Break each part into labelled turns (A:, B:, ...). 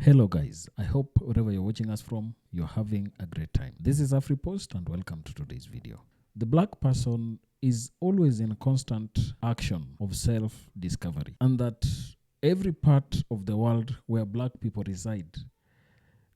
A: Hello guys, I hope wherever you're watching us from, you're having a great time. This is AfriPost and welcome to today's video. The black person is always in constant action of self-discovery, and that every part of the world where black people reside,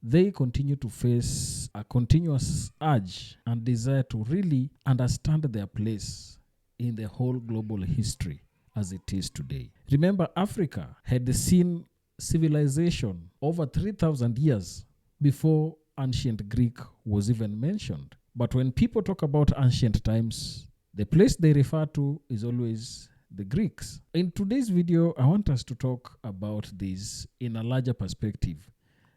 A: they continue to face a continuous urge and desire to really understand their place in the whole global history as it is today. Remember, Africa had seen civilization over 3,000 years before ancient Greek was even mentioned. But when people talk about ancient times, the place they refer to is always the Greeks. In today's video, I want us to talk about this in a larger perspective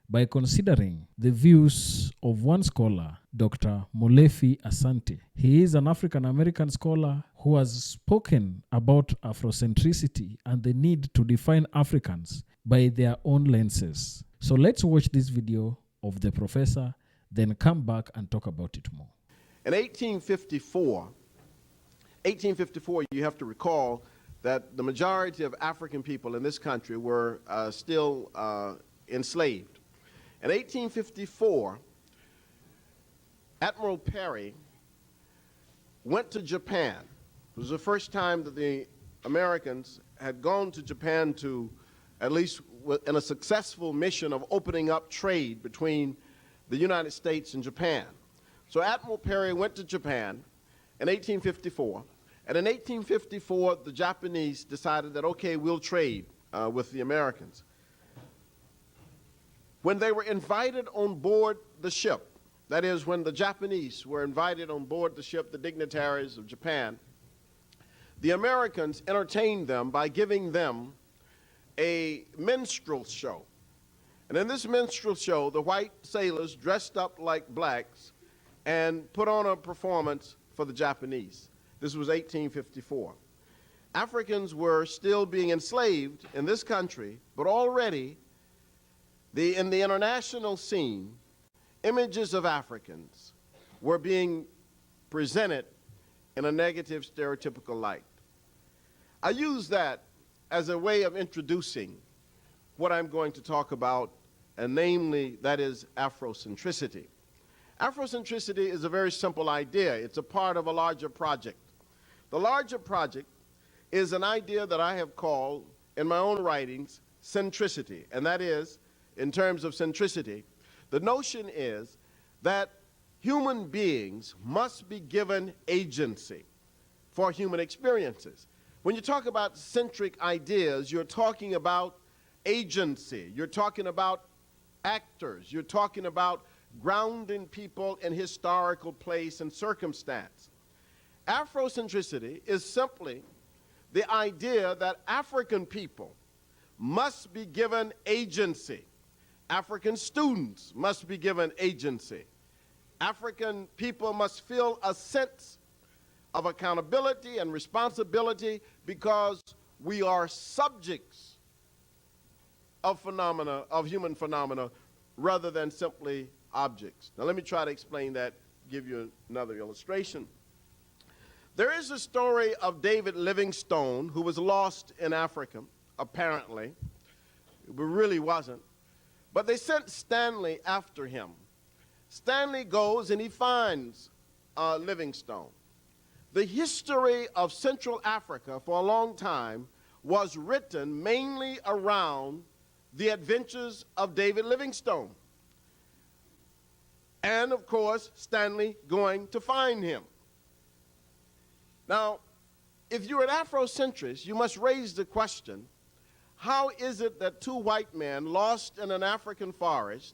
A: by considering the views of one scholar, Dr. Molefi Asante. He is an African-American scholar who has spoken about Afrocentricity and the need to define Africans by their own lenses. So let's watch this video of the professor, then come back and talk about it more.
B: In 1854, you have to recall that the majority of African people in this country were still enslaved. In 1854, Admiral Perry went to Japan. It was the first time that the Americans had gone to Japan to, at least in a successful mission of opening up trade between the United States and Japan. So Admiral Perry went to Japan in 1854, and in 1854 the Japanese decided that, okay, we'll trade with the Americans. When they were invited on board the ship, that is, when the Japanese were invited on board the ship, the dignitaries of Japan, the Americans entertained them by giving them a minstrel show. And in this minstrel show, the white sailors dressed up like blacks and put on a performance for the Japanese. This was 1854. Africans were still being enslaved in this country, but already in the international scene, images of Africans were being presented in a negative, stereotypical light. I use that as a way of introducing what I'm going to talk about, and namely, that is Afrocentricity. Afrocentricity is a very simple idea. It's a part of a larger project. The larger project is an idea that I have called, in my own writings, centricity, and that is, in terms of centricity, the notion is that human beings must be given agency for human experiences. When you talk about centric ideas, you're talking about agency, you're talking about actors, you're talking about grounding people in historical place and circumstance. Afrocentricity is simply the idea that African people must be given agency. African students must be given agency. African people must feel a sense of accountability and responsibility because we are subjects of phenomena, of human phenomena, rather than simply objects. Now let me try to explain that, give you another illustration. There is a story of David Livingstone, who was lost in Africa, apparently. It really wasn't. But they sent Stanley after him. Stanley goes and he finds Livingstone. The history of Central Africa for a long time was written mainly around the adventures of David Livingstone. And of course, Stanley going to find him. Now, if you're an Afrocentrist, you must raise the question, how is it that two white men lost in an African forest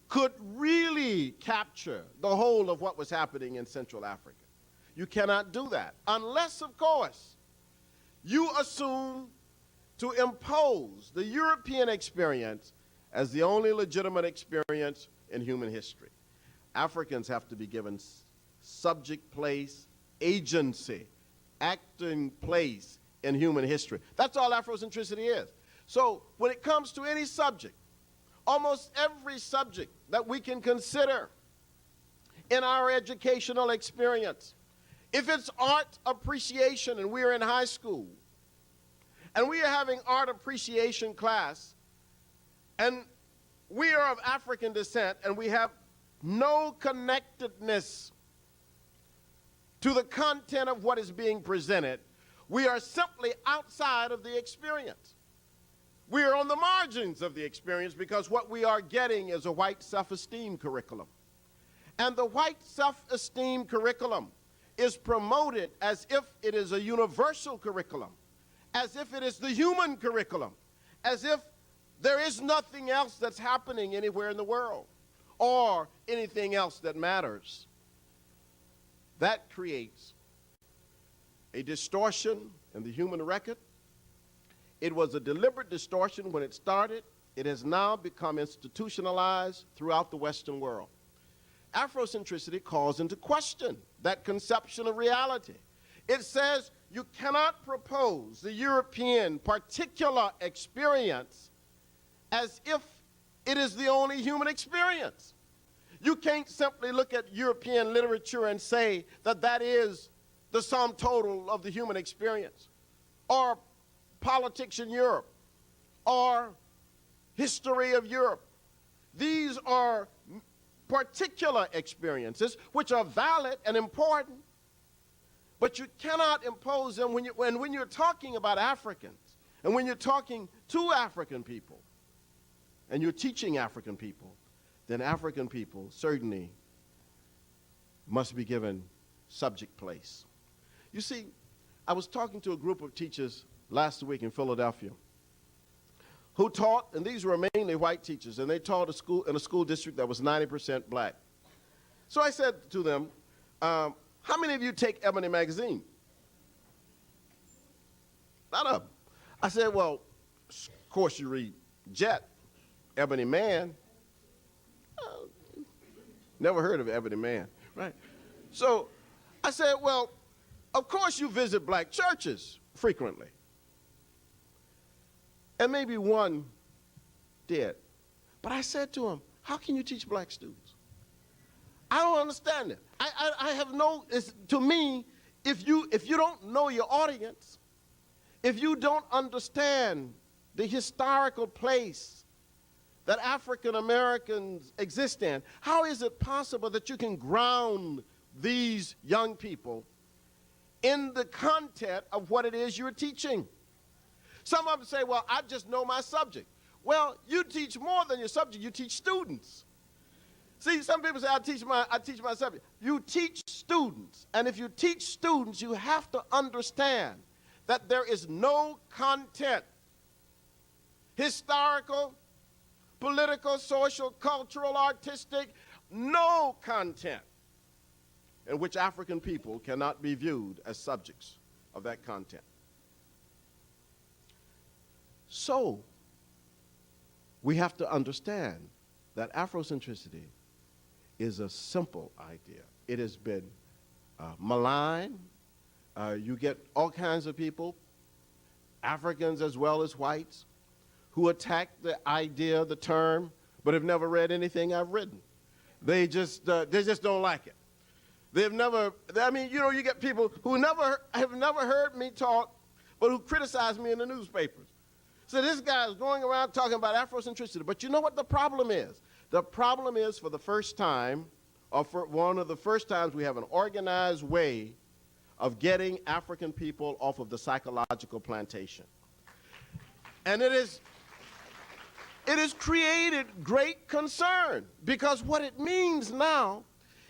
B: could really capture the whole of what was happening in Central Africa? You cannot do that unless, of course, you assume to impose the European experience as the only legitimate experience in human history. Africans have to be given subject place, agency, acting place in human history. That's all Afrocentricity is. So when it comes to any subject, almost every subject that we can consider in our educational experience, if it's art appreciation and we're in high school and we are having art appreciation class, and we are of African descent and we have no connectedness to the content of what is being presented, we are simply outside of the experience. We are on the margins of the experience because what we are getting is a white self-esteem curriculum. And the white self-esteem curriculum is promoted as if it is a universal curriculum, as if it is the human curriculum, as if there is nothing else that's happening anywhere in the world or anything else that matters. That creates a distortion in the human record. It was a deliberate distortion when it started. It has now become institutionalized throughout the Western world. Afrocentricity calls into question that conception of reality. It says you cannot propose the European particular experience as if it is the only human experience. You can't simply look at European literature and say that that is the sum total of the human experience, or politics in Europe, or history of Europe. These are particular experiences which are valid and important, but you cannot impose them when you're talking about Africans, and when you're talking to African people, and you're teaching African people, then African people certainly must be given subject place. You see, I was talking to a group of teachers last week in Philadelphia who taught, and these were mainly white teachers, and they taught in a school district that was 90% black. So I said to them, how many of you take Ebony magazine? Not of them. I said, well, of course you read Jet, Ebony Man. Never heard of Ebony Man, right? So I said, well, of course you visit black churches frequently. And maybe one did. But I said to him, how can you teach black students? I don't understand it. I have no, to me, if you don't know your audience, if you don't understand the historical place that African Americans exist in, how is it possible that you can ground these young people in the content of what it is you're teaching? Some of them say, well, I just know my subject. Well, you teach more than your subject, you teach students. See, some people say, I teach my subject. You teach students, and if you teach students, you have to understand that there is no content, historical, political, social, cultural, artistic, no content in which African people cannot be viewed as subjects of that content. So, we have to understand that Afrocentricity is a simple idea. It has been maligned. You get all kinds of people, Africans as well as whites, who attack the idea, the term, but have never read anything I've written. They just don't like it. They've never, I mean, you know, you get people who have never heard me talk, but who criticize me in the newspapers. So this guy is going around talking about Afrocentricity, but you know what the problem is? The problem is, for the first time, or for one of the first times, we have an organized way of getting African people off of the psychological plantation. And it has created great concern, because what it means now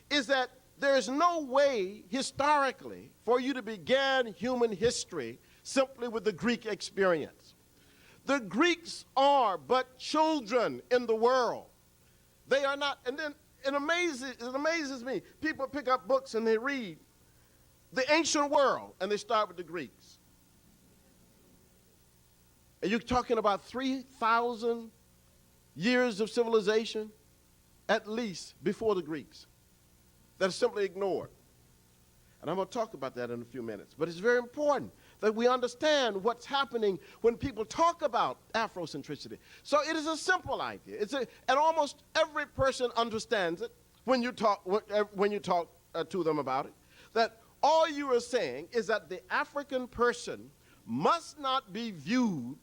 B: is that there is no way historically for you to begin human history simply with the Greek experience. The Greeks are but children in the world. They are not, and then it amazes me. People pick up books and they read the ancient world, and they start with the Greeks. And you're talking about 3,000 years of civilization, at least, before the Greeks, that are simply ignored. And I'm going to talk about that in a few minutes. But it's very important that we understand what's happening when people talk about Afrocentricity. So it is a simple idea. And almost every person understands it when you talk to them about it, that all you are saying is that the African person must not be viewed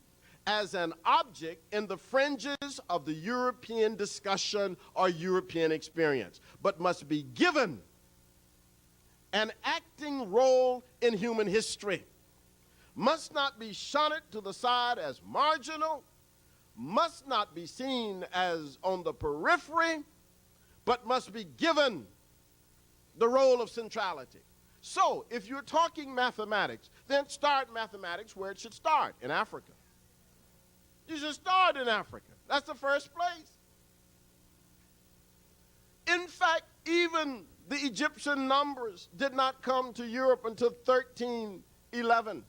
B: as an object in the fringes of the European discussion or European experience, but must be given an acting role in human history, must not be shunted to the side as marginal, must not be seen as on the periphery, but must be given the role of centrality. So, if you're talking mathematics, then start mathematics where it should start, in Africa. You should start in Africa. That's the first place. In fact, even the Egyptian numbers did not come to Europe until 1311,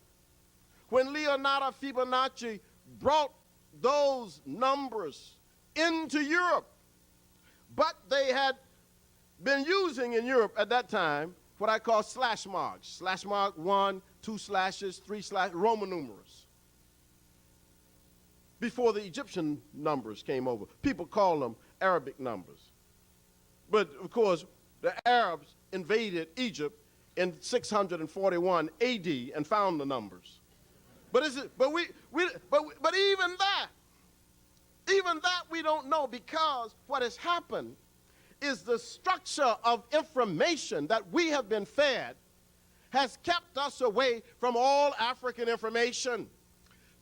B: when Leonardo Fibonacci brought those numbers into Europe. But they had been using in Europe at that time what I call slash marks. Slash mark 1, 2 slashes, 3 slashes, Roman numerals. Before the Egyptian numbers came over. People call them Arabic numbers. But of course, the Arabs invaded Egypt in 641 AD and found the numbers. But even that we don't know, because what has happened is the structure of information that we have been fed has kept us away from all African information.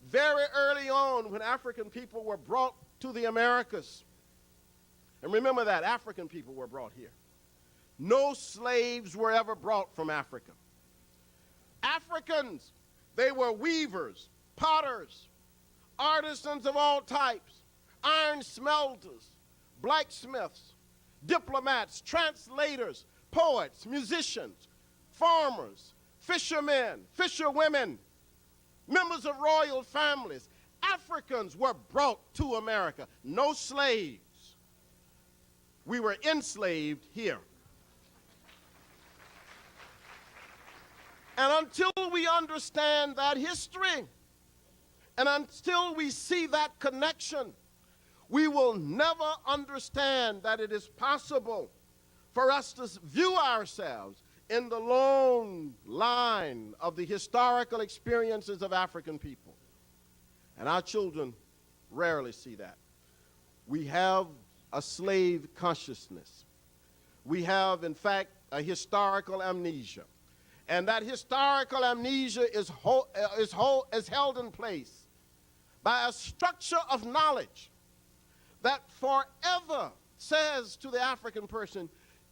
B: Very early on, when African people were brought to the Americas, and remember that, African people were brought here. No slaves were ever brought from Africa. Africans, they were weavers, potters, artisans of all types, iron smelters, blacksmiths, diplomats, translators, poets, musicians, farmers, fishermen, fisherwomen, members of royal families. Africans were brought to America. No slaves. We were enslaved here. And until we understand that history, and until we see that connection, we will never understand that it is possible for us to view ourselves in the long line of the historical experiences of African people. And our children rarely see that. We have a slave consciousness. We have, in fact, a historical amnesia. And that historical amnesia is held in place by a structure of knowledge that forever says to the African person,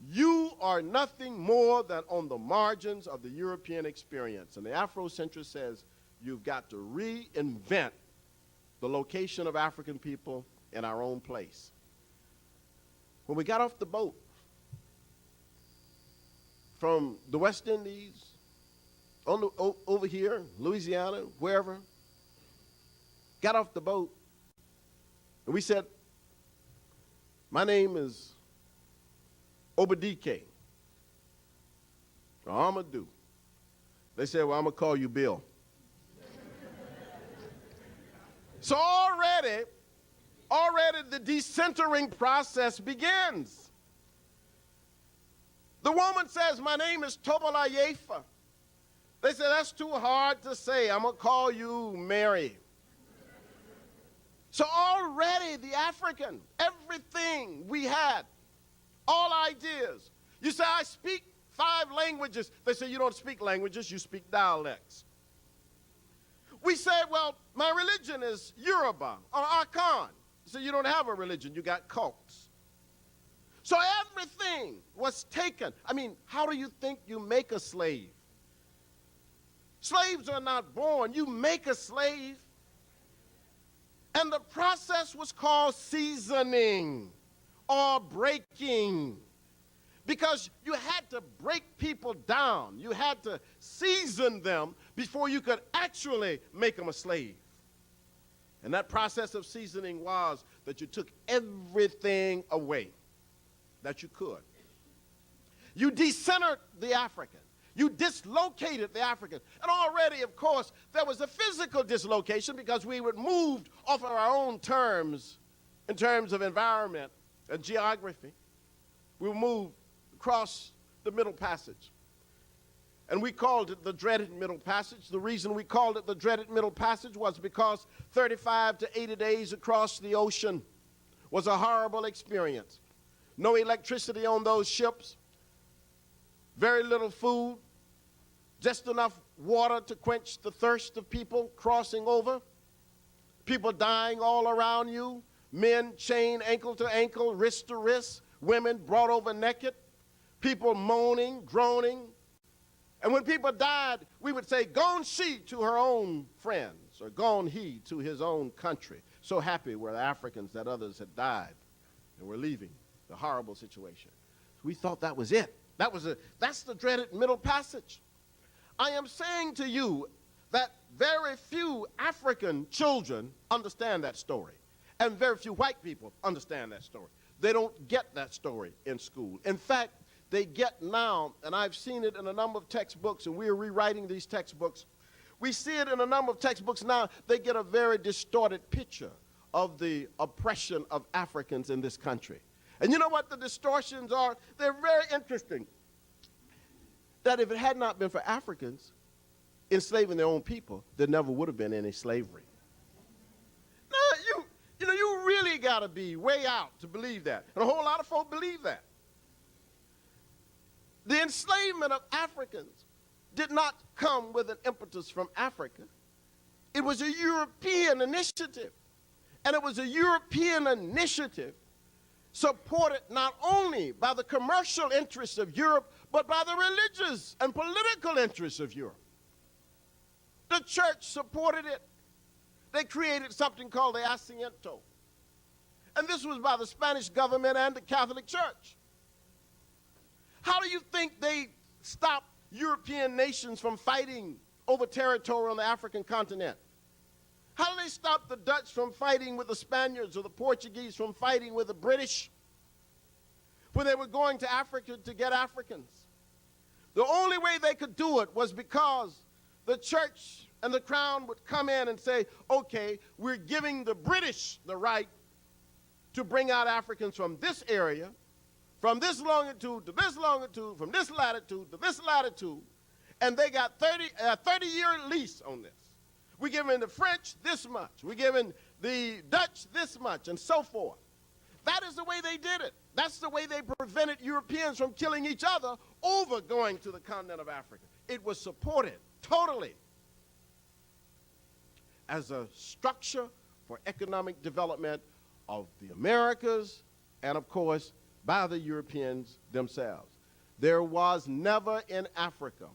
B: you are nothing more than on the margins of the European experience. And the Afrocentrist says, you've got to reinvent the location of African people in our own place. When we got off the boat from the West Indies, over here, Louisiana, wherever, got off the boat, and we said, my name is Obadike, or Amadou. They said, well, I'm going to call you Bill. So already the decentering process begins. The woman says, my name is Tobola Yefa. They said, that's too hard to say. I'm going to call you Mary. So already the African, everything we had, all ideas. You say, I speak 5 languages. They say, you don't speak languages, you speak dialects. We say, well, my religion is Yoruba or Akan. So you don't have a religion, you got cults. So everything was taken. I mean, how do you think you make a slave? Slaves are not born, you make a slave. And the process was called seasoning or breaking, because you had to break people down. You had to season them before you could actually make them a slave. And that process of seasoning was that you took everything away that you could. You decentered the African. You dislocated the African. And already, of course, there was a physical dislocation because we were moved off of our own terms in terms of environment and geography. We were moved across the Middle Passage. And we called it the dreaded middle passage. The reason we called it the dreaded middle passage was because 35 to 80 days across the ocean was a horrible experience. No electricity on those ships, very little food, just enough water to quench the thirst of people crossing over, people dying all around you, men chained ankle to ankle, wrist to wrist, women brought over naked, people moaning, groaning. And when people died, we would say, "Gone she to her own friends," or "Gone he to his own country." So happy were the Africans that others had died and were leaving the horrible situation. We thought that was it. That's the dreaded middle passage. I am saying to you that very few African children understand that story, and very few white people understand that story. They don't get that story in school. In fact, they get now, and I've seen it in a number of textbooks, and we're rewriting these textbooks. We see it in a number of textbooks now. They get a very distorted picture of the oppression of Africans in this country. And you know what the distortions are? They're very interesting. That if it had not been for Africans enslaving their own people, there never would have been any slavery. Now, you really got to be way out to believe that. And a whole lot of folk believe that. The enslavement of Africans did not come with an impetus from Africa. It was a European initiative. And it was a European initiative supported not only by the commercial interests of Europe, but by the religious and political interests of Europe. The church supported it. They created something called the Asiento. And this was by the Spanish government and the Catholic Church. How do you think they stopped European nations from fighting over territory on the African continent? How do they stop the Dutch from fighting with the Spaniards or the Portuguese from fighting with the British when they were going to Africa to get Africans? The only way they could do it was because the church and the crown would come in and say, okay, we're giving the British the right to bring out Africans from this area, from this longitude to this longitude, from this latitude to this latitude, and they got 30-year lease on this. We're giving the French this much. We're giving the Dutch this much, and so forth. That is the way they did it. That's the way they prevented Europeans from killing each other over going to the continent of Africa. It was supported totally as a structure for economic development of the Americas and, of course, by the Europeans themselves. There was never in Africa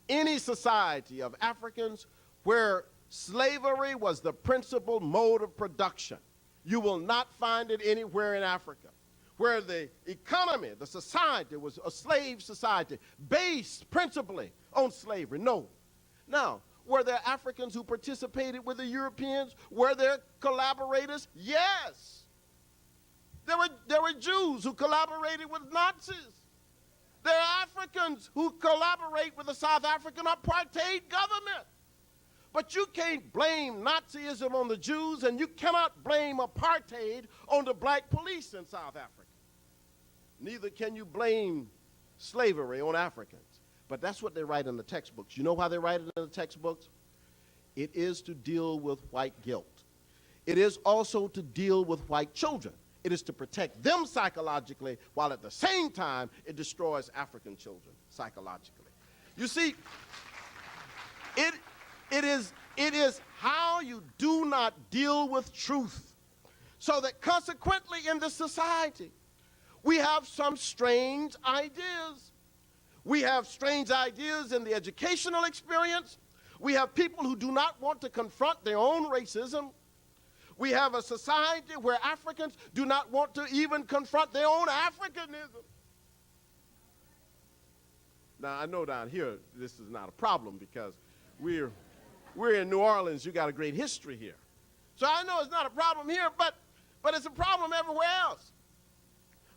B: any society of Africans where slavery was the principal mode of production. You will not find it anywhere in Africa, where the economy, the society was a slave society based principally on slavery. No. Now, were there Africans who participated with the Europeans? Were there collaborators? Yes. There were Jews who collaborated with Nazis. There are Africans who collaborate with the South African apartheid government. But you can't blame Nazism on the Jews, and you cannot blame apartheid on the black police in South Africa. Neither can you blame slavery on Africans. But that's what they write in the textbooks. You know why they write it in the textbooks? It is to deal with white guilt. It is also to deal with white children. It is to protect them psychologically, while at the same time it destroys African children psychologically. You see, it is how you do not deal with truth, so that consequently in this society we have some strange ideas. We have strange ideas in the educational experience. We have people who do not want to confront their own racism. We have a society where Africans do not want to even confront their own Africanism. Now, I know down here this is not a problem because we're in New Orleans. You got a great history here. So I know it's not a problem here, but it's a problem everywhere else.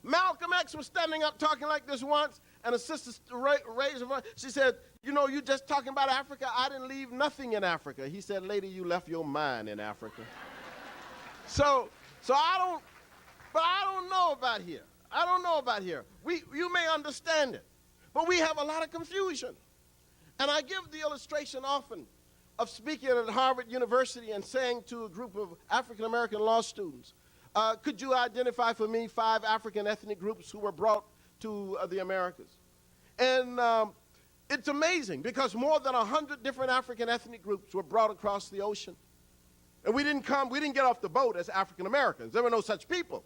B: Malcolm X was standing up talking like this once, and a sister raised her voice. She said, you know, you're just talking about Africa. I didn't leave nothing in Africa. He said, lady, you left your mind in Africa. So I don't know about here. I don't know about here. You may understand it, but we have a lot of confusion. And I give the illustration often of speaking at Harvard University and saying to a group of African-American law students, could you identify for me 5 African ethnic groups who were brought to the Americas? And it's amazing because more than 100 different African ethnic groups were brought across the ocean. And we didn't get off the boat as African Americans. There were no such people.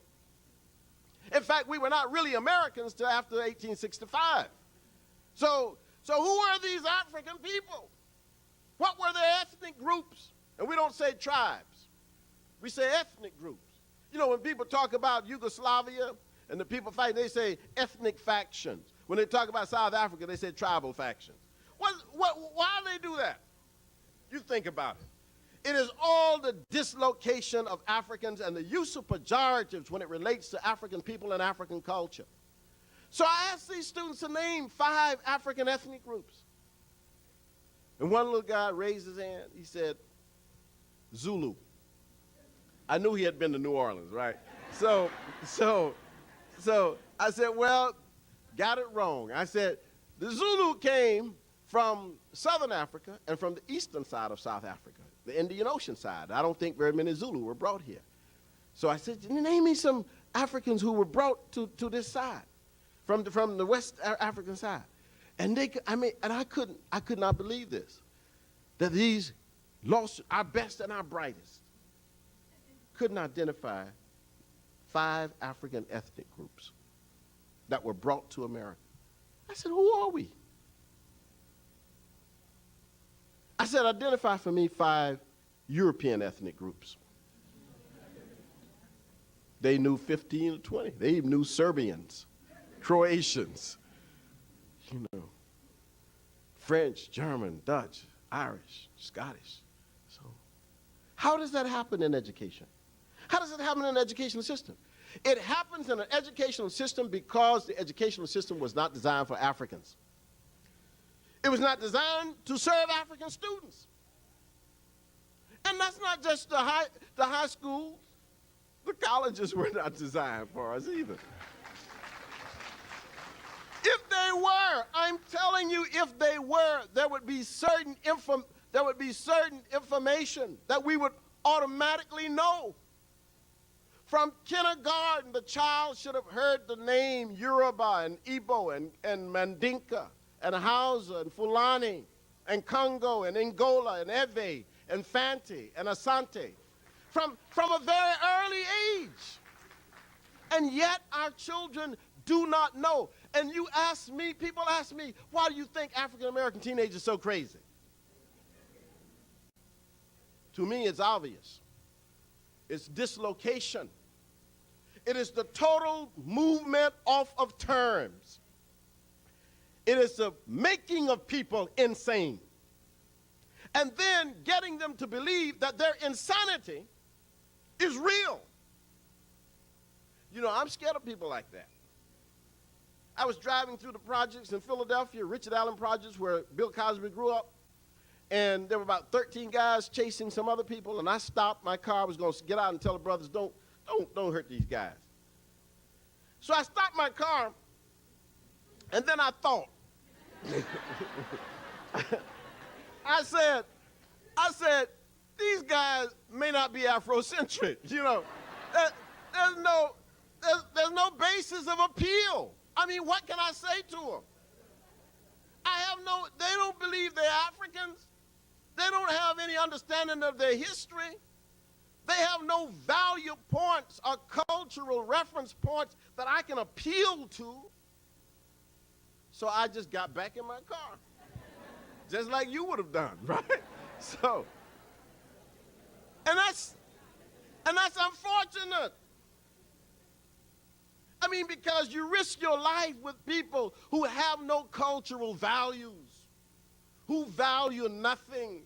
B: In fact, we were not really Americans till after 1865. So who are these African people? What were their ethnic groups? And we don't say tribes. We say ethnic groups. You know, when people talk about Yugoslavia and the people fighting, they say ethnic factions. When they talk about South Africa, they say tribal factions. Why do they do that? You think about it. It is all the dislocation of Africans and the use of pejoratives when it relates to African people and African culture. So I asked these students to name 5 African ethnic groups. And one little guy raised his hand. He said, Zulu. I knew he had been to New Orleans, right? So I said, well, got it wrong. I said, the Zulu came from Southern Africa and from the eastern side of South Africa, the Indian Ocean side. I don't think very many Zulu were brought here. So I said, name me some Africans who were brought to this side, from the West African side. And I could not believe this, that these lost our best and our brightest couldn't identify 5 African ethnic groups that were brought to America. I said, who are we? I said, identify for me 5 European ethnic groups. They knew 15 or 20. They even knew Serbians, Croatians, French, German, Dutch, Irish, Scottish. So how does that happen in education? How does it happen in an educational system? It happens in an educational system because the educational system was not designed for Africans. It was not designed to serve African students. And that's not just the high schools. The colleges were not designed for us either. If they were, I'm telling you, if they were, there would be certain information that we would automatically know. From kindergarten, the child should have heard the name Yoruba and Igbo and Mandinka and Hausa and Fulani and Congo and Angola and Ewe and Fanti and Asante from a very early age. And yet our children do not know. And people ask me, why do you think African-American teenagers are so crazy? To me, it's obvious. It's dislocation. It is the total movement off of terms. It is the making of people insane. And then getting them to believe that their insanity is real. I'm scared of people like that. I was driving through the projects in Philadelphia, Richard Allen projects, where Bill Cosby grew up, and there were about 13 guys chasing some other people, and I stopped my car. I was going to get out and tell the brothers, don't hurt these guys. So I stopped my car, and then I thought. I said, these guys may not be Afrocentric. There's no basis of appeal. I mean, what can I say to them? They don't believe they're Africans. They don't have any understanding of their history. They have no value points or cultural reference points that I can appeal to. So I just got back in my car, just like you would have done, right? So, and that's unfortunate. I mean, because you risk your life with people who have no cultural values, who value nothing,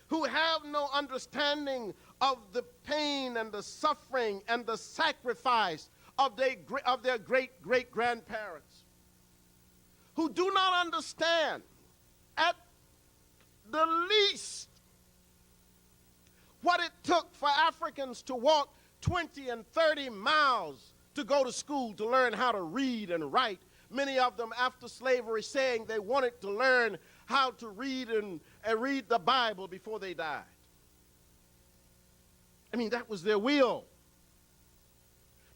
B: who have no understanding of the pain and the suffering and the sacrifice of their great-great-grandparents, who do not understand at the least what it took for Africans to walk 20 and 30 miles to go to school to learn how to read and write many of them after slavery, saying they wanted to learn how to read and read the Bible before they died. I mean, that was their will.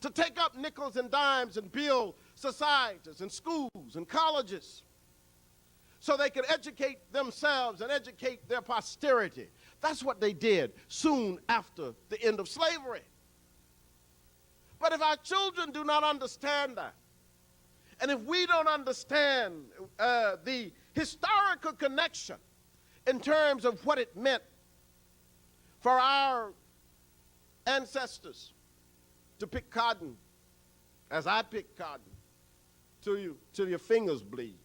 B: To take up nickels and dimes and build societies and schools and colleges so they could educate themselves and educate their posterity. That's what they did soon after the end of slavery. But if our children do not understand that, and if we don't understand the historical connection in terms of what it meant for our ancestors to pick cotton, as I pick cotton, till your fingers bleed,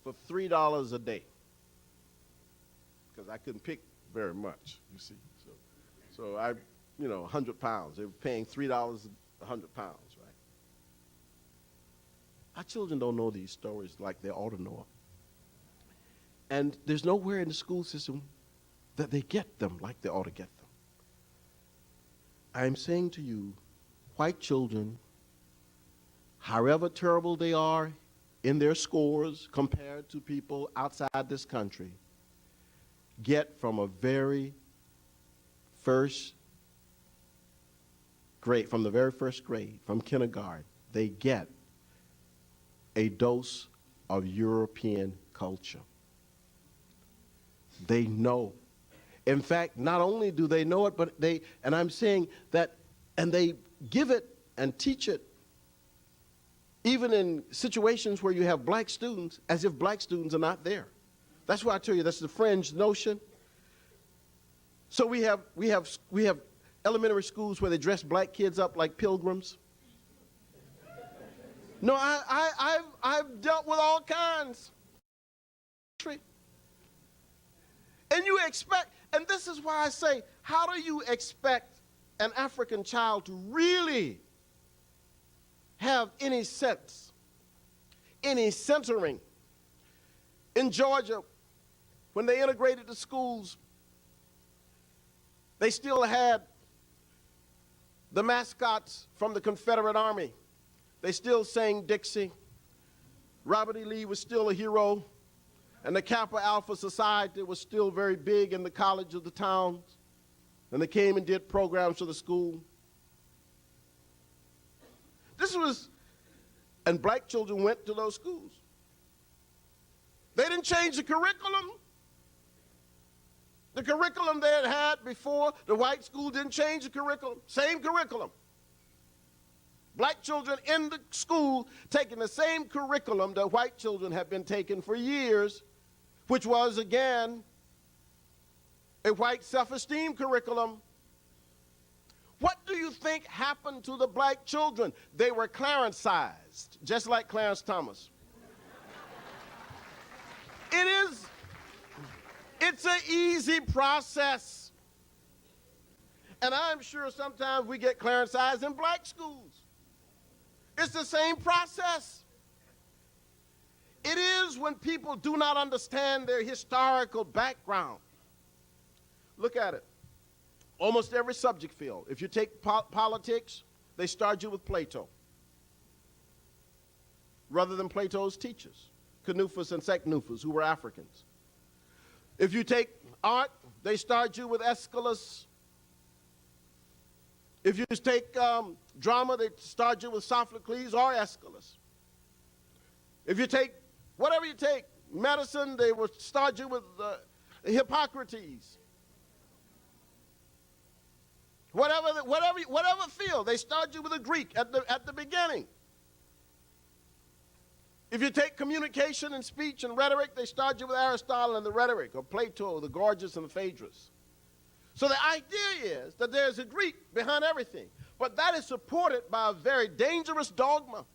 B: for $3 a day, because I couldn't pick very much, you see. So I, 100 pounds. They were paying $3 a 100 pounds, right? Our children don't know these stories like they ought to know them. And there's nowhere in the school system that they get them like they ought to get them. I'm saying to you, white children, however terrible they are in their scores compared to people outside this country, get from a very first grade, from the very first grade, from kindergarten, they get a dose of European culture. They know. In fact, not only do they know it, but and I'm saying that, and they give it and teach it even in situations where you have black students, as if black students are not there. That's why I tell you that's the fringe notion. So we have elementary schools where they dress black kids up like pilgrims. No, I've dealt with all kinds. And you expect, and this is why I say, how do you expect an African child to really have any sense, any centering? In Georgia, when they integrated the schools, they still had the mascots from the Confederate Army. They still sang Dixie. Robert E. Lee was still a hero. And the Kappa Alpha Society was still very big in the college of the towns. And they came and did programs for the school. And black children went to those schools. They didn't change the curriculum. The curriculum they had had before, the white school didn't change the curriculum. Same curriculum. Black children in the school taking the same curriculum that white children have been taking for years, which was, again, a white self-esteem curriculum. What do you think happened to the black children? They were Clarence-sized, just like Clarence Thomas. It's an easy process. And I'm sure sometimes we get Clarence-sized in black schools. It's the same process. It is when people do not understand their historical background. Look at it. Almost every subject field. If you take politics, they start you with Plato, rather than Plato's teachers, Canufus and Secnufus, who were Africans. If you take art, they start you with Aeschylus. If you take drama, they start you with Sophocles or Aeschylus. If you take, whatever you take, medicine, they will start you with Hippocrates. Whatever field, they start you with a Greek at the beginning. If you take communication and speech and rhetoric, they start you with Aristotle and the rhetoric, or Plato, the Gorgias and the Phaedrus. So the idea is that there's a Greek behind everything, but that is supported by a very dangerous dogma.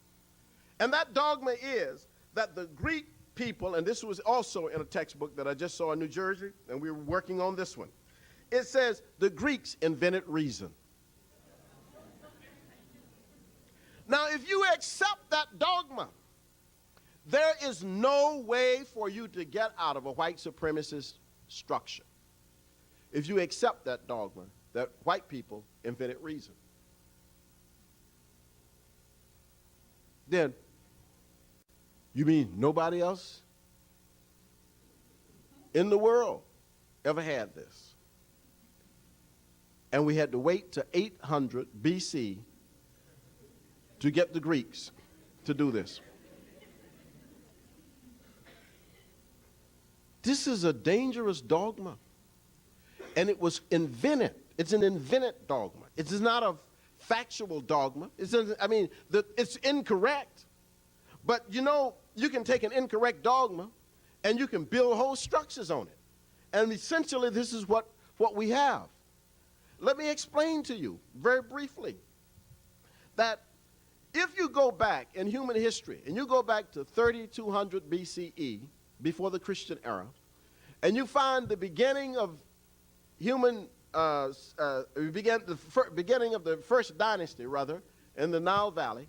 B: And that dogma is that the Greek people, and this was also in a textbook that I just saw in New Jersey, and we were working on this one. It says the Greeks invented reason. Now, if you accept that dogma, there is no way for you to get out of a white supremacist structure. If you accept that dogma, that white people invented reason. Then, you mean nobody else in the world ever had this? And we had to wait to 800 BC to get the Greeks to do this. This is a dangerous dogma. And it was invented. It's an invented dogma. It is not a factual dogma. It's incorrect. But you know, you can take an incorrect dogma and you can build whole structures on it. And essentially, this is what we have. Let me explain to you very briefly that if you go back in human history, and you go back to 3200 BCE, before the Christian era, and you find the beginning of human, beginning of the first dynasty, rather, in the Nile Valley,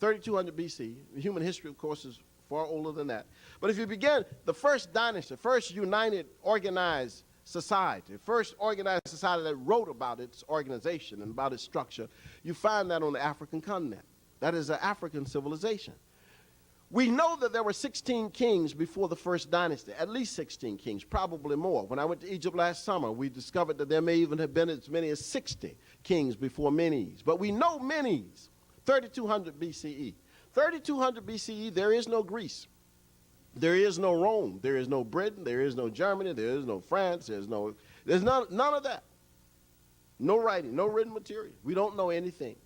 B: 3200 BC. Human history, of course, is far older than that. But if you begin the first dynasty, first united, organized society, first organized society that wrote about its organization and about its structure, you find that on the African continent. That is an African civilization. We know that there were 16 kings before the first dynasty, at least 16 kings, probably more. When I went to Egypt last summer, we discovered that there may even have been as many as 60 kings before Menes. But we know Menes, 3200 BCE. 3200 BCE, there is no Greece. There is no Rome. There is no Britain. There is no Germany. There is no France. There's none of that. No writing, no written material. We don't know anything.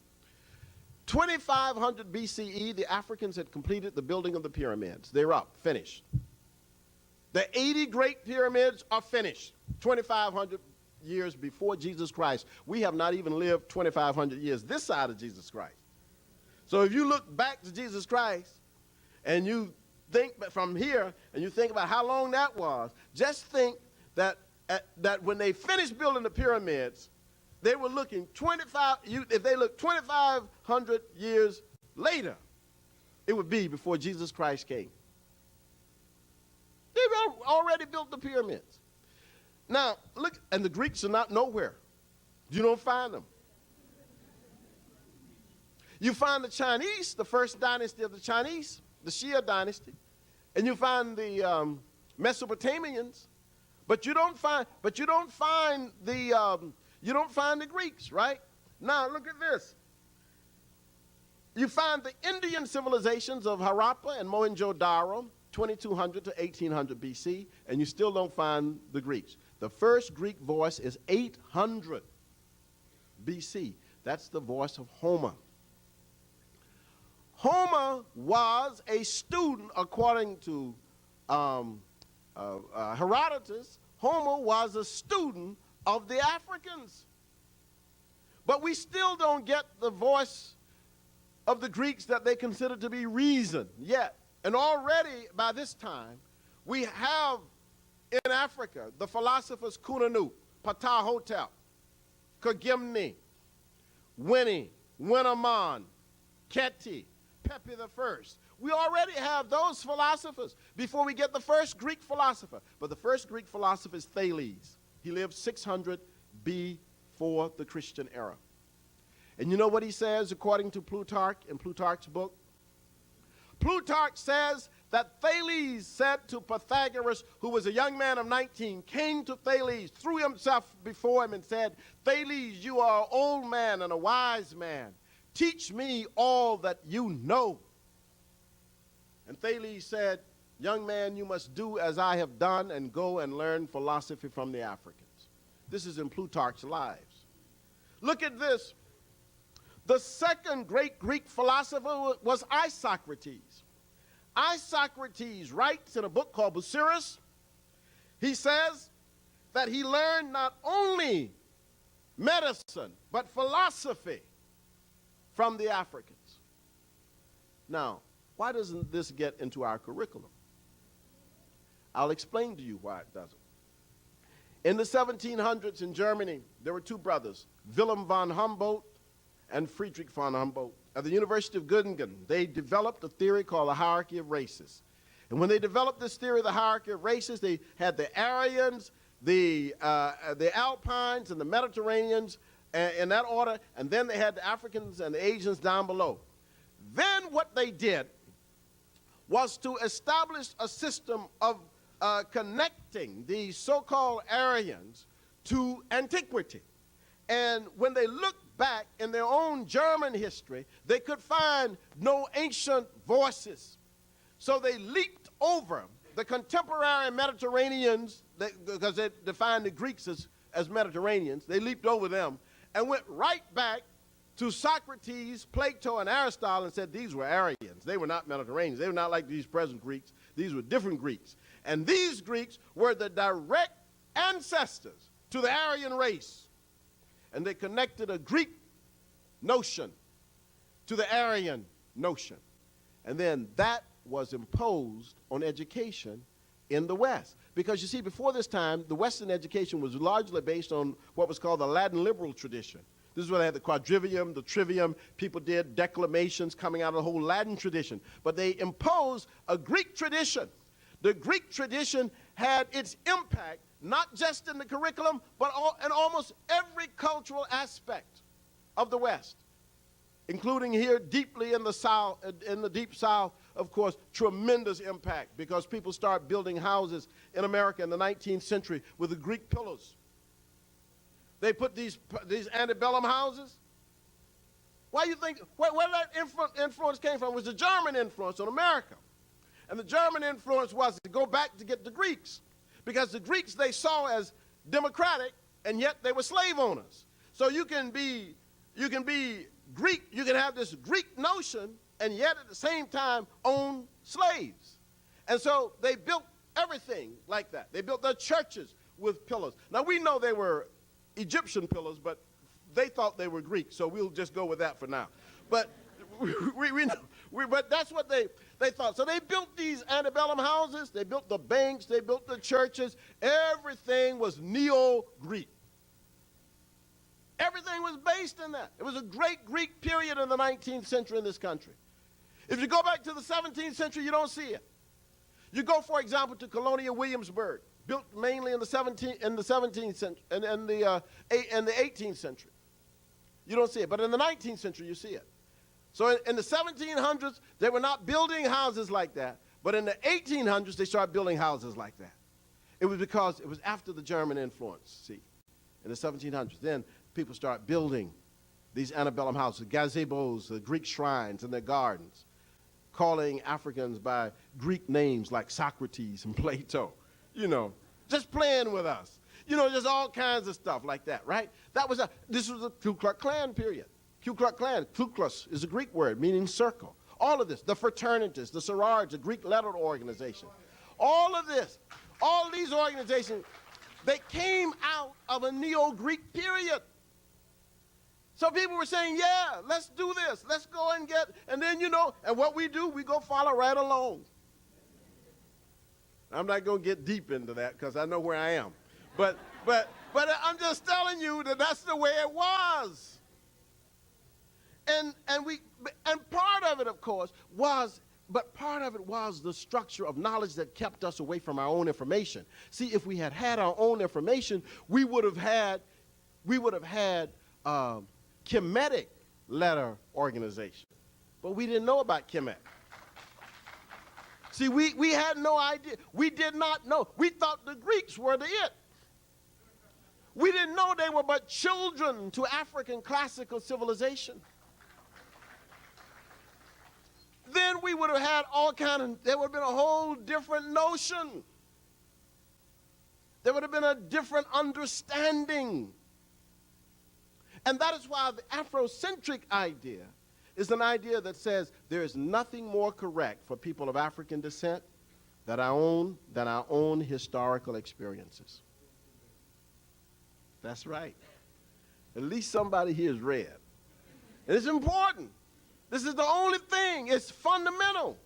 B: 2500 BCE, the Africans had completed the building of the pyramids. They're up, finished. The 80 great pyramids are finished. 2500 years before Jesus Christ. We have not even lived 2500 years this side of Jesus Christ. So if you look back to Jesus Christ and you think from here and you think about how long that was, just think that when they finished building the pyramids, they were looking if they looked 2,500 years later, it would be before Jesus Christ came. They've already built the pyramids. Now, look, and the Greeks are not nowhere. You don't find them. You find the Chinese, the first dynasty of the Chinese, the Xia dynasty, and you find the Mesopotamians, but you don't find the Greeks, right? Now, look at this. You find the Indian civilizations of Harappa and Mohenjo-Daro, 2200 to 1800 BC, and you still don't find the Greeks. The first Greek voice is 800 BC. That's the voice of Homer. Homer was a student, according to Herodotus. Homer was a student of the Africans. But we still don't get the voice of the Greeks that they consider to be reason yet. And already by this time, we have in Africa the philosophers Kunanu, Ptahhotep, Kagimni, Winnie, Winnemon, Keti, Pepi I. We already have those philosophers before we get the first Greek philosopher. But the first Greek philosopher is Thales. He lived 600 before the Christian era. And you know what he says according to Plutarch in Plutarch's book? Plutarch says that Thales said to Pythagoras, who was a young man of 19, came to Thales, threw himself before him and said, "Thales, you are an old man and a wise man. Teach me all that you know." And Thales said, "Young man, you must do as I have done and go and learn philosophy from the Africans." This is in Plutarch's Lives. Look at this. The second great Greek philosopher was Isocrates. Isocrates writes in a book called Bucerus. He says that he learned not only medicine, but philosophy from the Africans. Now, why doesn't this get into our curriculum? I'll explain to you why it doesn't. In the 1700s in Germany, there were two brothers, Wilhelm von Humboldt and Friedrich von Humboldt. At the University of Göttingen, they developed a theory called the hierarchy of races. And when they developed this theory of the hierarchy of races, they had the Aryans, the Alpines, and the Mediterraneans in that order, and then they had the Africans and the Asians down below. Then what they did was to establish a system of connecting these so-called Aryans to antiquity. And when they looked back in their own German history, they could find no ancient voices. So they leaped over the contemporary Mediterraneans, because they defined the Greeks as Mediterraneans. They leaped over them and went right back to Socrates, Plato, and Aristotle and said these were Aryans. They were not Mediterraneans. They were not like these present Greeks. These were different Greeks. And these Greeks were the direct ancestors to the Aryan race. And they connected a Greek notion to the Aryan notion. And then that was imposed on education in the West. Because you see, before this time, the Western education was largely based on what was called the Latin liberal tradition. This is where they had the quadrivium, the trivium. People did declamations coming out of the whole Latin tradition. But they imposed a Greek tradition. The Greek tradition had its impact not just in the curriculum, but in almost every cultural aspect of the West, including here deeply in the South, in the deep South, of course, tremendous impact, because people start building houses in America in the 19th century with the Greek pillars. They put these antebellum houses. Why do you think, where that influence came from? It was the German influence on America. And the German influence was to go back to get the Greeks, because the Greeks they saw as democratic, and yet they were slave owners. So you can be Greek, you can have this Greek notion, and yet at the same time own slaves. And so they built everything like that. They built their churches with pillars. Now we know they were Egyptian pillars, but they thought they were Greek, so we'll just go with that for now. But but that's what they thought. So they built these antebellum houses, they built the banks, they built the churches. Everything was neo-Greek. Everything was based in that. It was a great Greek period in the 19th century in this country. If you go back to the 17th century, you don't see it. You go, for example, to Colonial Williamsburg, built mainly in the 17th century and the 18th century. You don't see it, but in the 19th century, you see it. So in the 1700s, they were not building houses like that, but in the 1800s, they started building houses like that. It was because it was after the German influence, see, in the 1700s. Then people start building these antebellum houses, gazebos, the Greek shrines, and their gardens, calling Africans by Greek names like Socrates and Plato, you know, just playing with us. You know, just all kinds of stuff like that, right? This was the Ku Klux Klan period. Ku Klux Klan, Ku Klux is a Greek word meaning circle. All of this, the fraternities, the sororities, the Greek lettered organization. All of this, all these organizations, they came out of a neo-Greek period. So people were saying, yeah, let's do this. Let's go and get, and then, you know, and what we do, we go follow right along. I'm not going to get deep into that because I know where I am. But I'm just telling you that that's the way it was. And part of it, of course, was the structure of knowledge that kept us away from our own information. See, if we had had our own information, we would have had Kemetic letter organization. But we didn't know about Kemet. See, we had no idea. We did not know. We thought the Greeks were the it. We didn't know they were but children to African classical civilization. Then we would have had there would have been a whole different notion. There would have been a different understanding. And that is why the Afrocentric idea is an idea that says there is nothing more correct for people of African descent than our own historical experiences. That's right. At least somebody here is read. And it's important. This is the only thing. It's fundamental.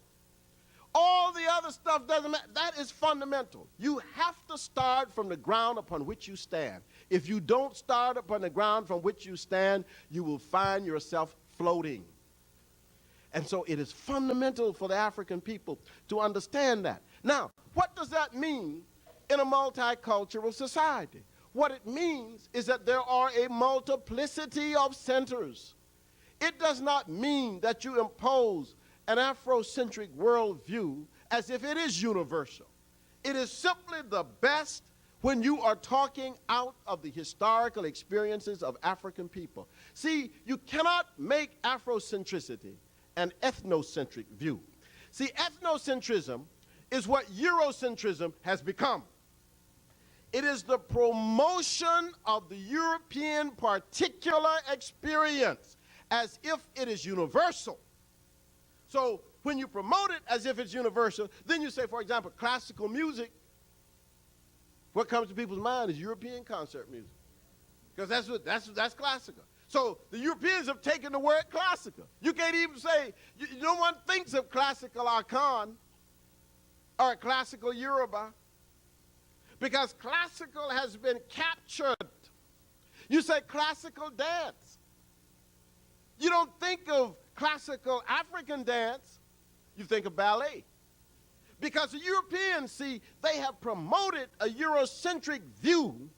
B: All the other stuff doesn't matter. That is fundamental. You have to start from the ground upon which you stand. If you don't start upon the ground from which you stand, you will find yourself floating. And so it is fundamental for the African people to understand that. Now, what does that mean in a multicultural society? What it means is that there are a multiplicity of centers It does not mean that you impose an Afrocentric worldview as if it is universal. It is simply the best when you are talking out of the historical experiences of African people. See, you cannot make Afrocentricity an ethnocentric view. See, ethnocentrism is what Eurocentrism has become. It is the promotion of the European particular experience as if it is universal. So when you promote it as if it's universal, then you say, for example, classical music, what comes to people's mind is European concert music. Because that's classical. So the Europeans have taken the word classical. You can't even say, no one thinks of classical Akan or classical Yoruba, because classical has been captured. You say classical dance. You don't think of classical African dance, you think of ballet. Because the Europeans, see, they have promoted a Eurocentric view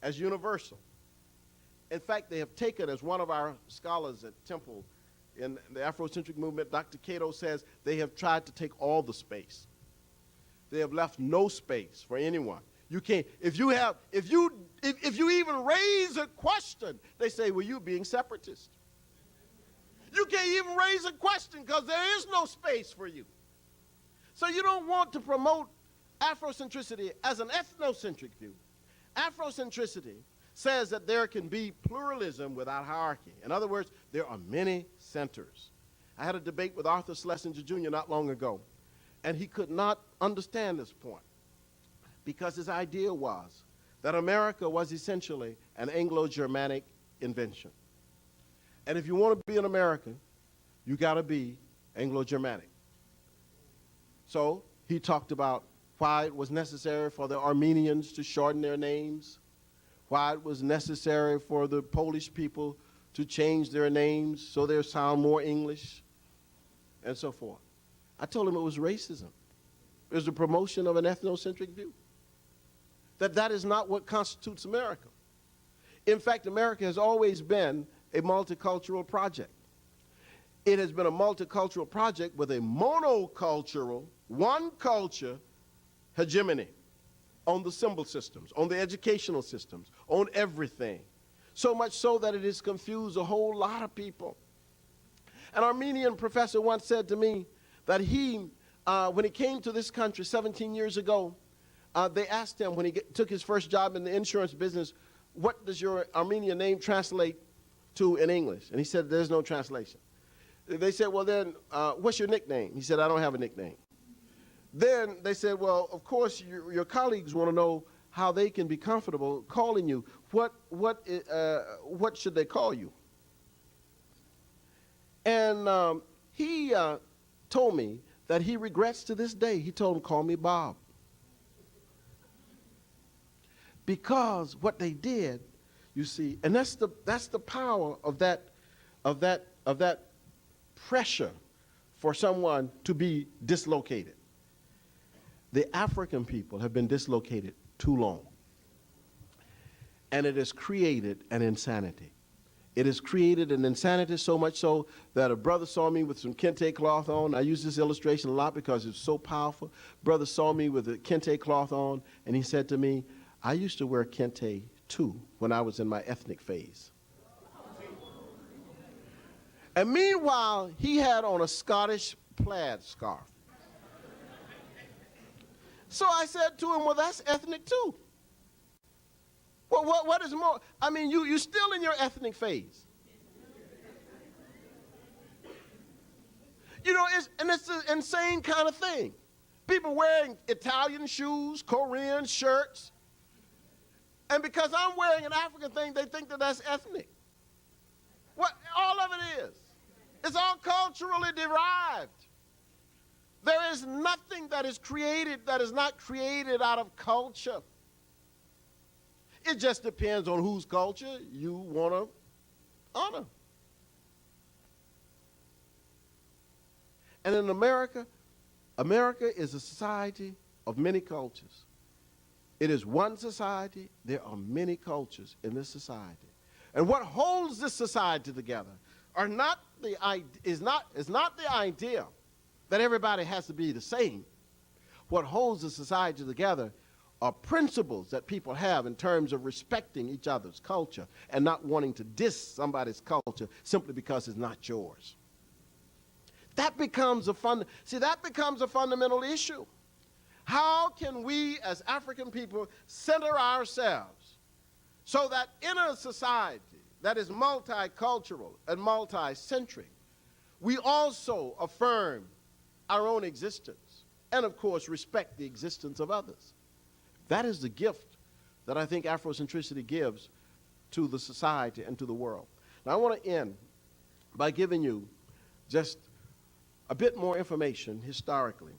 B: as universal. In fact, they have taken, as one of our scholars at Temple in the Afrocentric movement, Dr. Cato says, they have tried to take all the space. They have left no space for anyone. You can't, if you even raise a question, they say, well, you're being separatist. You can't even raise a question because there is no space for you. So you don't want to promote Afrocentricity as an ethnocentric view. Afrocentricity says that there can be pluralism without hierarchy. In other words, there are many centers. I had a debate with Arthur Schlesinger Jr. not long ago, and he could not understand this point because his idea was that America was essentially an Anglo-Germanic invention. And if you want to be an American, you got to be Anglo-Germanic. So he talked about why it was necessary for the Armenians to shorten their names, why it was necessary for the Polish people to change their names so they sound more English, and so forth. I told him it was racism. It was the promotion of an ethnocentric view. That is not what constitutes America. In fact, America has always been a multicultural project. It has been a multicultural project with a monocultural, one culture hegemony on the symbol systems, on the educational systems, on everything. So much so that it has confused a whole lot of people. An Armenian professor once said to me that he, when he came to this country 17 years ago, they asked him when he took his first job in the insurance business, what does your Armenian name translate to in English? And he said, there's no translation. They said, well then, what's your nickname? He said, I don't have a nickname. Then they said, well, of course, your colleagues want to know how they can be comfortable calling you. What should they call you? And he told me that he regrets to this day. He told them, call me Bob. Because what they did, you see, and that's the power of that pressure for someone to be dislocated. The African people have been dislocated too long. And it has created an insanity. It has created an insanity so much so that a brother saw me with some kente cloth on. I use this illustration a lot because it's so powerful. Brother saw me with a kente cloth on, and he said to me, I used to wear kente too when I was in my ethnic phase. And meanwhile, he had on a Scottish plaid scarf. So I said to him, well, that's ethnic too. Well, what is more? I mean, you're still in your ethnic phase. You know, it's an insane kind of thing. People wearing Italian shoes, Korean shirts. And because I'm wearing an African thing, they think that that's ethnic. What all of it is. It's all culturally derived. There is nothing that is created that is not created out of culture. It just depends on whose culture you want to honor. And in America, America is a society of many cultures. It is one society. There are many cultures in this society. And what holds this society together, are not the is not the idea that everybody has to be the same. What holds the society together are principles that people have in terms of respecting each other's culture and not wanting to diss somebody's culture simply because it's not yours. That becomes a fundamental issue. How can we as African people center ourselves so that in a society that is multicultural and multi-centric, we also affirm our own existence and, of course, respect the existence of others? That is the gift that I think Afrocentricity gives to the society and to the world. Now, I want to end by giving you just a bit more information historically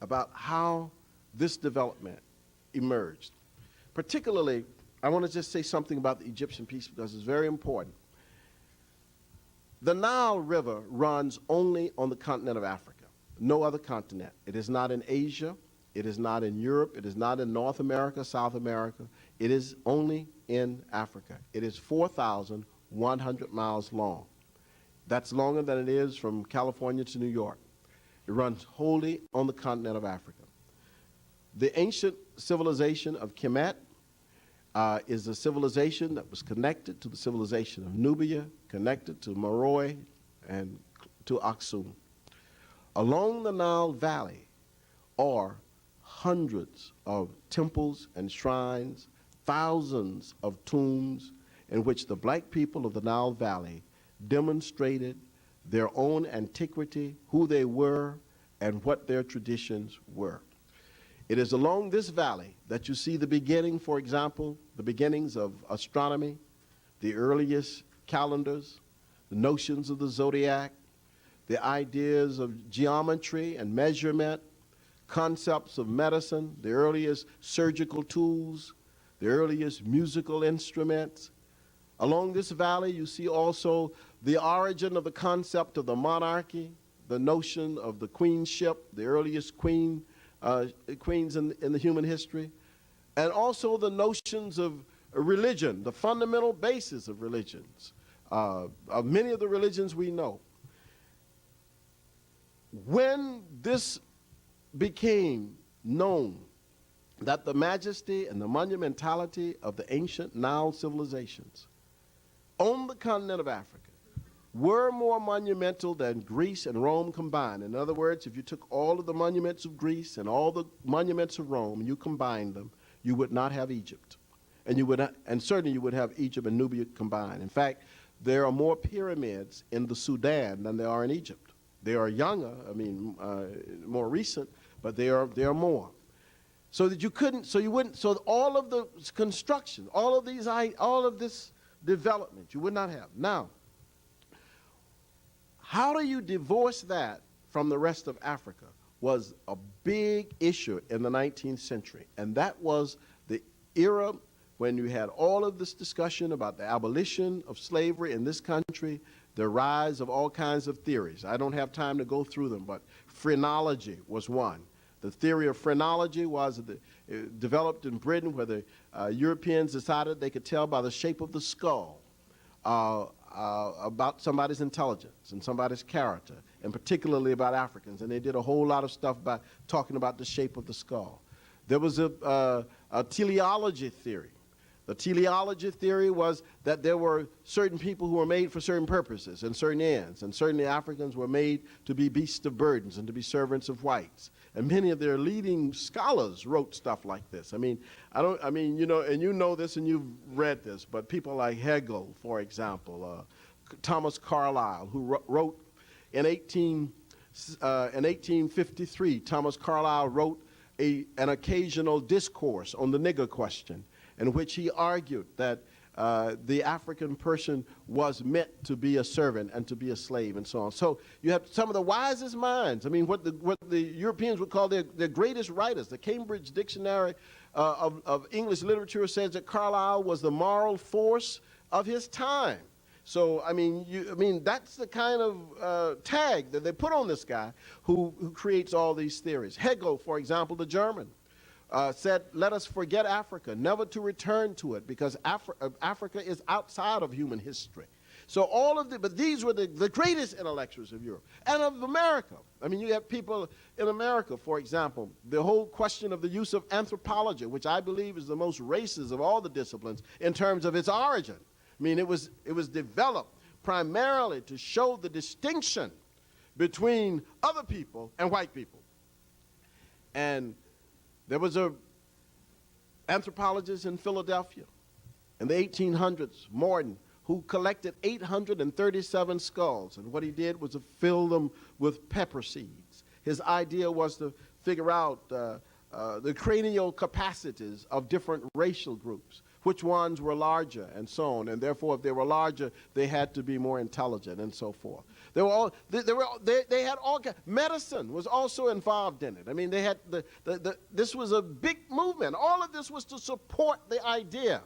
B: about how this development emerged. Particularly, I want to just say something about the Egyptian piece because it's very important. The Nile River runs only on the continent of Africa, no other continent. It is not in Asia, it is not in Europe, it is not in North America, South America. It is only in Africa. It is 4,100 miles long. That's longer than it is from California to New York. It runs wholly on the continent of Africa. The ancient civilization of Kemet is a civilization that was connected to the civilization of Nubia, connected to Meroe, and to Aksum. Along the Nile Valley are hundreds of temples and shrines, thousands of tombs in which the black people of the Nile Valley demonstrated their own antiquity, who they were, and what their traditions were. It is along this valley that you see the beginning, for example, the beginnings of astronomy, the earliest calendars, the notions of the zodiac, the ideas of geometry and measurement, concepts of medicine, the earliest surgical tools, the earliest musical instruments. Along this valley, you see also the origin of the concept of the monarchy, the notion of the queenship, the earliest queens in the human history, and also the notions of religion, the fundamental basis of religions, of many of the religions we know. When this became known that the majesty and the monumentality of the ancient Nile civilizations on the continent of Africa were more monumental than Greece and Rome combined. In other words, if you took all of the monuments of Greece and all the monuments of Rome and you combined them, you would not have Egypt. And you would not, and certainly you would have Egypt and Nubia combined. In fact, there are more pyramids in the Sudan than there are in Egypt. They are younger, more recent, but there are more. So that you couldn't, so you wouldn't, so all of the construction, all of this development, you would not have. Now, how do you divorce that from the rest of Africa was a big issue in the 19th century. And that was the era when you had all of this discussion about the abolition of slavery in this country, the rise of all kinds of theories. I don't have time to go through them, but phrenology was one. The theory of phrenology was developed in Britain, where the Europeans decided they could tell by the shape of the skull about somebody's intelligence and somebody's character, and particularly about Africans. And they did a whole lot of stuff by talking about the shape of the skull. There was a teleology theory. The teleology theory was that there were certain people who were made for certain purposes and certain ends, and certainly Africans were made to be beasts of burdens and to be servants of whites. And many of their leading scholars wrote stuff like this. You know this and you've read this, but people like Hegel, for example, Thomas Carlyle, who wrote in 1853, Thomas Carlyle wrote an occasional discourse on the nigger question, in which he argued that the African person was meant to be a servant and to be a slave and so on. So you have some of the wisest minds. I mean, what the Europeans would call their greatest writers. The Cambridge Dictionary of English Literature says that Carlyle was the moral force of his time. So, that's the kind of tag that they put on this guy who creates all these theories. Hegel, for example, the German, said, let us forget Africa, never to return to it, because Africa is outside of human history. So all of the, but these were the greatest intellectuals of Europe and of America. I mean, you have people in America, for example, the whole question of the use of anthropology, which I believe is the most racist of all the disciplines in terms of its origin. I mean, it was developed primarily to show the distinction between other people and white people. And there was an anthropologist in Philadelphia in the 1800s, Morton, who collected 837 skulls. And what he did was to fill them with pepper seeds. His idea was to figure out the cranial capacities of different racial groups, which ones were larger and so on. And therefore, if they were larger, they had to be more intelligent and so forth. They had all, medicine was also involved in it. I mean, they had this was a big movement. All of this was to support the idea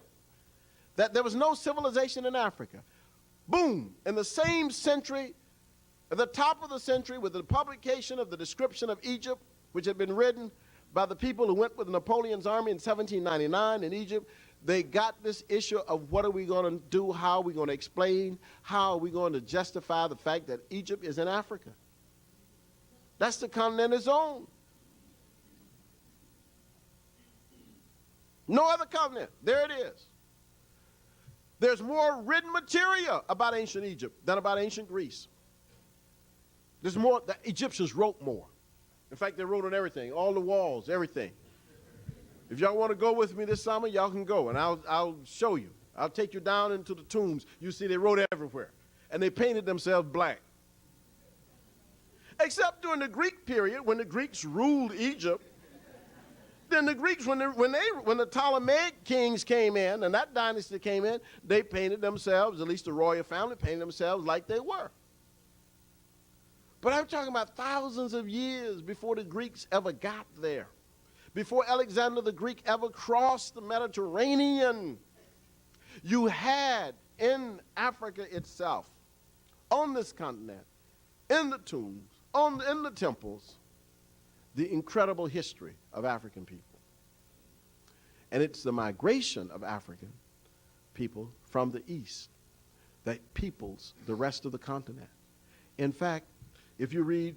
B: that there was no civilization in Africa. Boom, in the same century, at the top of the century, with the publication of the description of Egypt, which had been written by the people who went with Napoleon's army in 1799 in Egypt, they got this issue of what are we going to do, how are we going to explain, how are we going to justify the fact that Egypt is in Africa. That's the continent its own. No other continent. There it is. There's more written material about ancient Egypt than about ancient Greece. There's more, the Egyptians wrote more. In fact, they wrote on everything, all the walls, everything. If y'all want to go with me this summer, y'all can go, and I'll show you. I'll take you down into the tombs. You see they wrote everywhere, and they painted themselves black. Except during the Greek period, when the Greeks ruled Egypt, then the Greeks, when the Ptolemaic kings came in, and that dynasty came in, they painted themselves, at least the royal family, painted themselves like they were. But I'm talking about thousands of years before the Greeks ever got there, before Alexander the Greek ever crossed the Mediterranean. You had in Africa itself, on this continent, in the tombs, in the temples, the incredible history of African people. And it's the migration of African people from the east that peoples the rest of the continent. In fact, if you read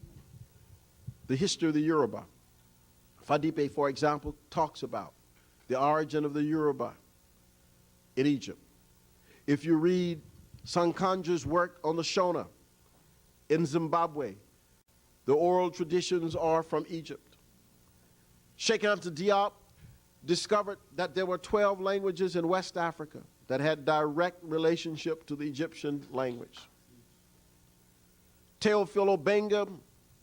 B: the history of the Yoruba, Fadipe, for example, talks about the origin of the Yoruba in Egypt. If you read Sankanja's work on the Shona in Zimbabwe, the oral traditions are from Egypt. Sheikh Anta Diop discovered that there were 12 languages in West Africa that had direct relationship to the Egyptian language. Teofilo Benga,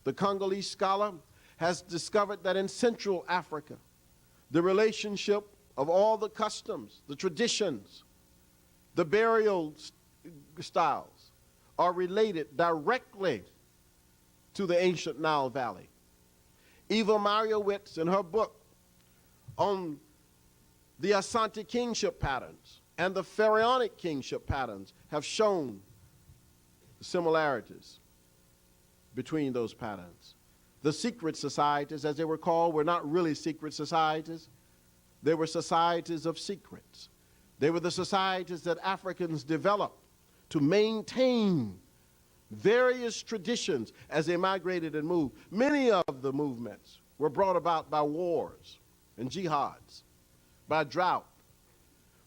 B: the Congolese scholar, has discovered that in Central Africa, the relationship of all the customs, the traditions, the burial styles are related directly to the ancient Nile Valley. Eva Mariowitz, in her book on the Asante kingship patterns and the pharaonic kingship patterns, have shown the similarities between those patterns. The secret societies, as they were called, were not really secret societies. They were societies of secrets. They were the societies that Africans developed to maintain various traditions as they migrated and moved. Many of the movements were brought about by wars and jihads, by drought.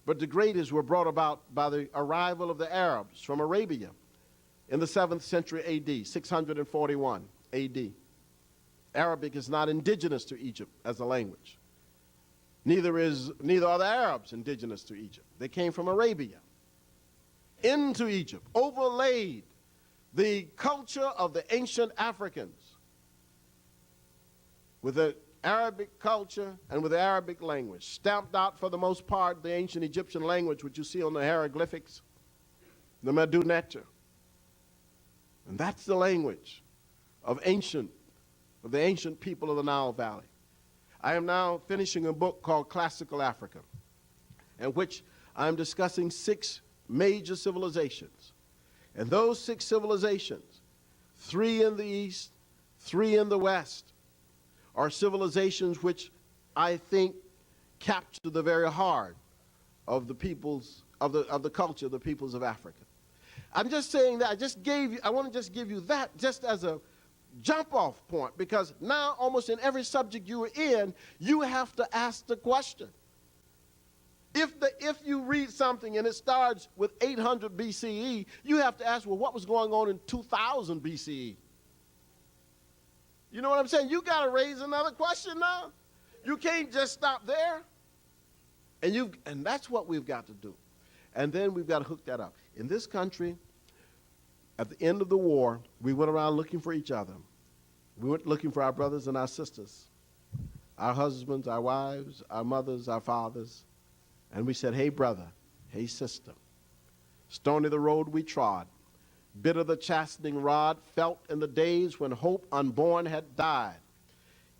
B: But the greatest were brought about by the arrival of the Arabs from Arabia in the 7th century AD, 641 AD. Arabic is not indigenous to Egypt as a language. Neither are the Arabs indigenous to Egypt. They came from Arabia into Egypt, overlaid the culture of the ancient Africans with the Arabic culture and with the Arabic language, stamped out for the most part the ancient Egyptian language, which you see on the hieroglyphics, the Medu-Neter. And that's the language of the ancient people of the Nile Valley. I am now finishing a book called Classical Africa, in which I'm discussing 6 major civilizations. And those 6 civilizations, 3 in the east, 3 in the west, are civilizations which I think capture the very heart of the peoples, of the culture of the peoples of Africa. I'm just saying that I want to just give you that just as a jump off point, because now almost in every subject you are in, you have to ask the question. If you read something and it starts with 800 BCE, you have to ask, well, what was going on in 2000 BCE? You know what I'm saying? You got to raise another question now. You can't just stop there. And that's what we've got to do. And then we've got to hook that up. In this country, at the end of the war, we went around looking for each other. We went looking for our brothers and our sisters, our husbands, our wives, our mothers, our fathers. And we said, hey, brother, hey, sister. Stony the road we trod, bitter the chastening rod, felt in the days when hope unborn had died.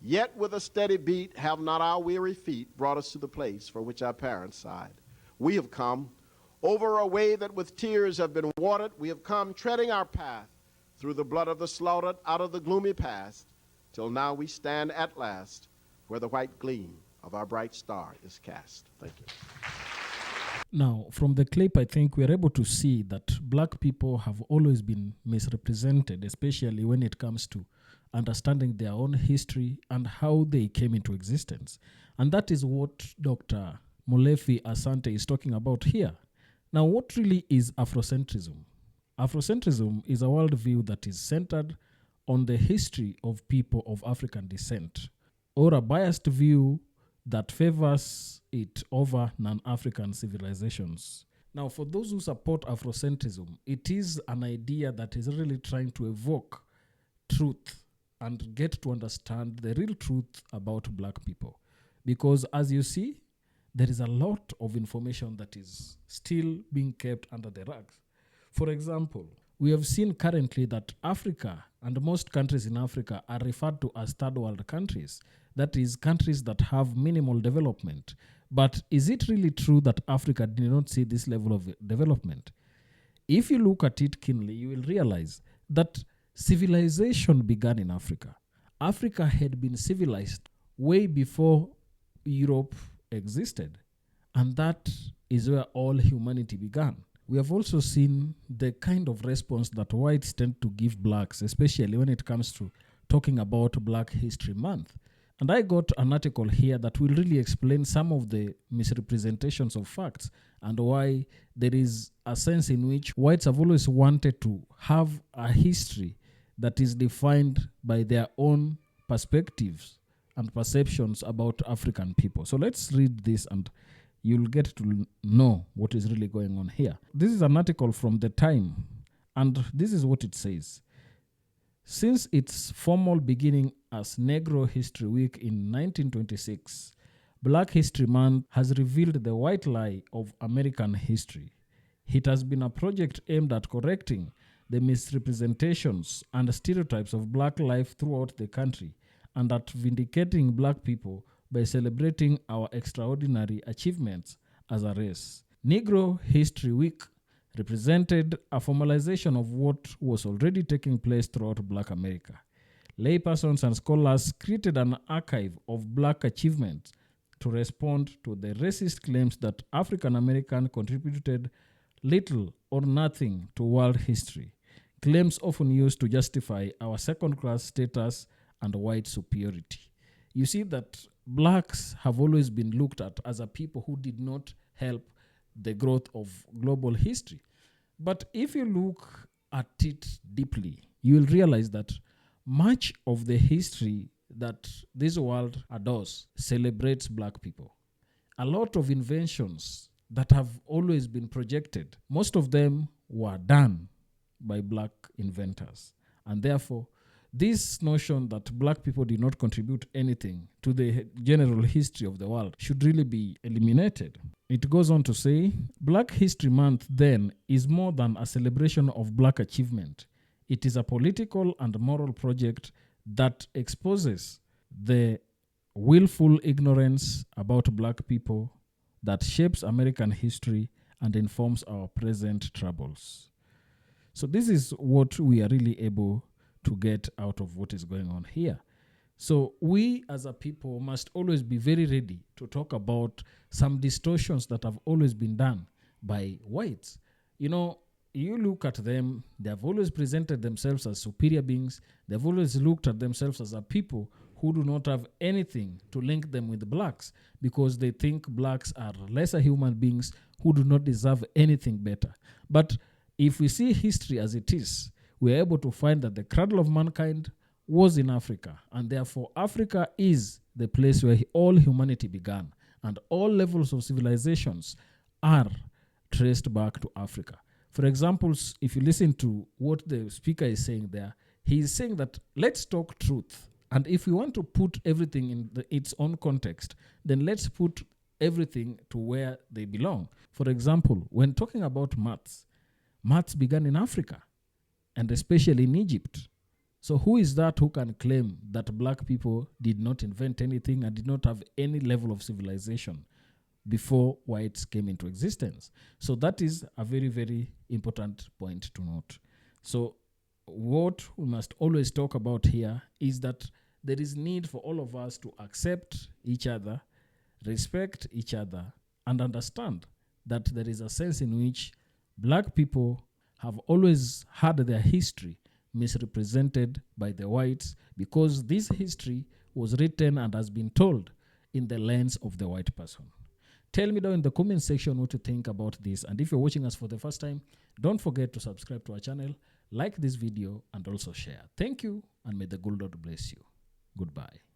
B: Yet with a steady beat have not our weary feet brought us to the place for which our parents sighed. We have come over a way that with tears have been watered. We have come treading our path through the blood of the slaughtered, out of the gloomy past, till now we stand at last where the white gleam of our bright star is cast. Thank you.
A: Now, from the clip, I think we're able to see that black people have always been misrepresented, especially when it comes to understanding their own history and how they came into existence. And that is what Dr. Molefi Asante is talking about here. Now, what really is Afrocentrism? Afrocentrism is a worldview that is centered on the history of people of African descent, or a biased view that favors it over non-African civilizations. Now, for those who support Afrocentrism, it is an idea that is really trying to evoke truth and get to understand the real truth about black people. Because as you see, there is a lot of information that is still being kept under the rugs. For example, we have seen currently that Africa and most countries in Africa are referred to as third world countries. That is, countries that have minimal development. But is it really true that Africa did not see this level of development? If you look at it keenly, you will realize that civilization began in Africa. Africa had been civilized way before Europe existed. And that is where all humanity began. We have also seen the kind of response that whites tend to give blacks, especially when it comes to talking about Black History Month. And I got an article here that will really explain some of the misrepresentations of facts and why there is a sense in which whites have always wanted to have a history that is defined by their own perspectives and perceptions about African people. So let's read this and you'll get to know what is really going on here. This is an article from The Time, and this is what it says. Since its formal beginning as Negro History Week in 1926, Black History Month has revealed the white lie of American history. It has been a project aimed at correcting the misrepresentations and stereotypes of black life throughout the country and at vindicating black people by celebrating our extraordinary achievements as a race. Negro History Week represented a formalization of what was already taking place throughout Black America. Laypersons and scholars created an archive of black achievements to respond to the racist claims that African Americans contributed little or nothing to world history, claims often used to justify our second-class status and white superiority. You see that blacks have always been looked at as a people who did not help the growth of global history. But if you look at it deeply, you will realize that much of the history that this world adores celebrates black people. A lot of inventions that have always been projected, most of them were done by black inventors. And therefore, this notion that black people did not contribute anything to the general history of the world should really be eliminated. It goes on to say, Black History Month then is more than a celebration of black achievement. It is a political and moral project that exposes the willful ignorance about black people that shapes American history and informs our present troubles. So this is what we are really able to get out of what is going on here. So we as a people must always be very ready to talk about some distortions that have always been done by whites. You know, you look at them, they have always presented themselves as superior beings. They've always looked at themselves as a people who do not have anything to link them with the blacks, because they think blacks are lesser human beings who do not deserve anything better. But if we see history as it is, we are able to find that the cradle of mankind was in Africa, and therefore Africa is the place where all humanity began, and all levels of civilizations are traced back to Africa. For example, if you listen to what the speaker is saying there, he is saying that let's talk truth. And if we want to put everything in its own context, then let's put everything to where they belong. For example, when talking about maths began in Africa, and especially in Egypt. So who is that who can claim that black people did not invent anything and did not have any level of civilization before whites came into existence? So that is a very, very important point to note. So what we must always talk about here is that there is need for all of us to accept each other, respect each other, and understand that there is a sense in which black people have always had their history misrepresented by the whites, because this history was written and has been told in the lens of the white person. Tell me down in the comment section what you think about this, and if you're watching us for the first time, don't forget to subscribe to our channel, like this video, and also share. Thank you, and may the good Lord bless you. Goodbye.